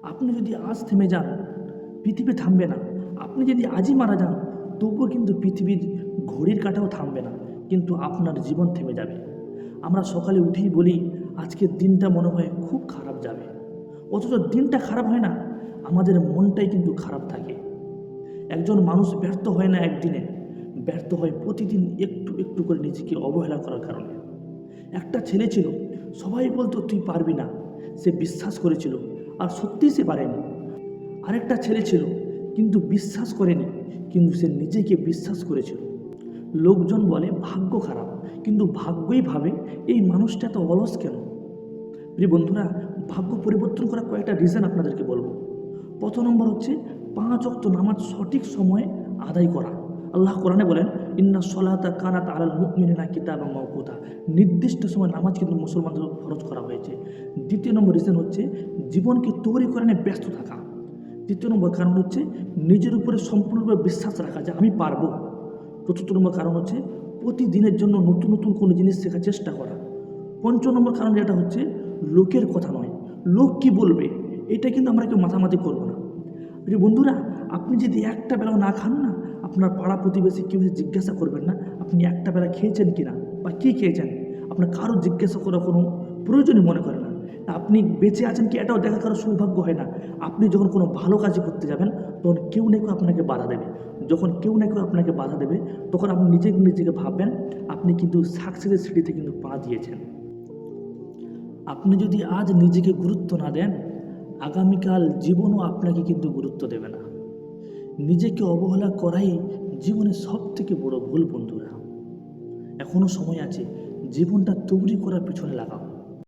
আপনি যদি আজ থেমে যান, পৃথিবী থামবে না। আপনি যদি আজই মারা যান, তবুও কিন্তু পৃথিবীর ঘড়ির কাঁটাও থামবে না, কিন্তু আপনার জীবন থেমে যাবে। আমরা সকালে উঠেই বলি আজকের দিনটা মনে হয় খুব খারাপ যাবে, অথচ দিনটা খারাপ হয় না, আমাদের মনটাই কিন্তু খারাপ থাকে। একজন মানুষ ব্যর্থ হয় না একদিনে, ব্যর্থ হয় প্রতিদিন একটু একটু করে নিজেকে অবহেলা করার কারণে। একটা ছেলে ছিল, সবাই বলতো তুই পারবি না, সে বিশ্বাস করেছিল, আর সত্যিই সে পারেনি। আরেকটা ছেলে ছিল, কিন্তু বিশ্বাস করেনি, কিন্তু সে নিজেকে বিশ্বাস করেছিল। লোকজন বলে ভাগ্য খারাপ, কিন্তু ভাগ্যই ভাবে এই মানুষটা এত অলস কেন। প্রিয় বন্ধুরা, ভাগ্য পরিবর্তন করার কয়েকটা রিজন আপনাদেরকে বলবো। প্রথম নম্বর হচ্ছে 5 ওয়াক্ত নামাজ সঠিক সময়ে আদায় করা। আল্লাহ কোরআনে বলেন, ইন্না সলাতা কানাত আলাল মুমিনিনা কিতাবাম মাওকুতা। নির্দিষ্ট সময় নামাজ কিন্তু মুসলমানদের উপর ফরজ করা হয়েছে। দ্বিতীয় নম্বর রিজন হচ্ছে জীবনকে তৈরি করে নিয়ে ব্যস্ত থাকা। তৃতীয় নম্বর কারণ হচ্ছে নিজের উপরে সম্পূর্ণভাবে বিশ্বাস রাখা যে আমি পারবো। চতুর্থ নম্বর কারণ হচ্ছে প্রতিদিনের জন্য নতুন নতুন কোনো জিনিস শেখার চেষ্টা করা। পঞ্চম নম্বর কারণ যেটা হচ্ছে লোকের কথা নয়, লোক কি বলবে এটা কিন্তু আমরা কেউ মাথামাতি করবো না। প্রিয় বন্ধুরা, আপনি যদি একটা বেলাও না খান না, আপনার পাড়া প্রতিবেশী কেউ জিজ্ঞাসা করবেন না আপনি একটা বেলা খেয়েছেন কিনা বা কী খেয়েছেন। আপনার কারো জিজ্ঞাসা করার কোনো প্রয়োজনই মনে করে না। আপনি বেঁচে আছেন কি এটাও দেখা কারো সৌভাগ্য হয় না। আপনি যখন কোনো ভালো কাজ করতে যাবেন, তখন কেউ না কেউ আপনাকে বাধা দেবে। যখন কেউ না কেউ আপনাকে বাধা দেবে, তখন আপনি নিজেকে ভাববেন আপনি কিন্তু সাকসেসের সিঁড়িতে কিন্তু পা দিয়েছেন। আপনি যদি আজ নিজেকে গুরুত্ব না দেন, আগামীকাল জীবনও আপনাকে কিন্তু গুরুত্ব দেবে না। নিজেকে অবহেলা করাই জীবনের সব থেকে বড় ভুল বন্ধুরা। এখনো সময় আছে, জীবনটা তৈরি করার পিছনে লাগাও।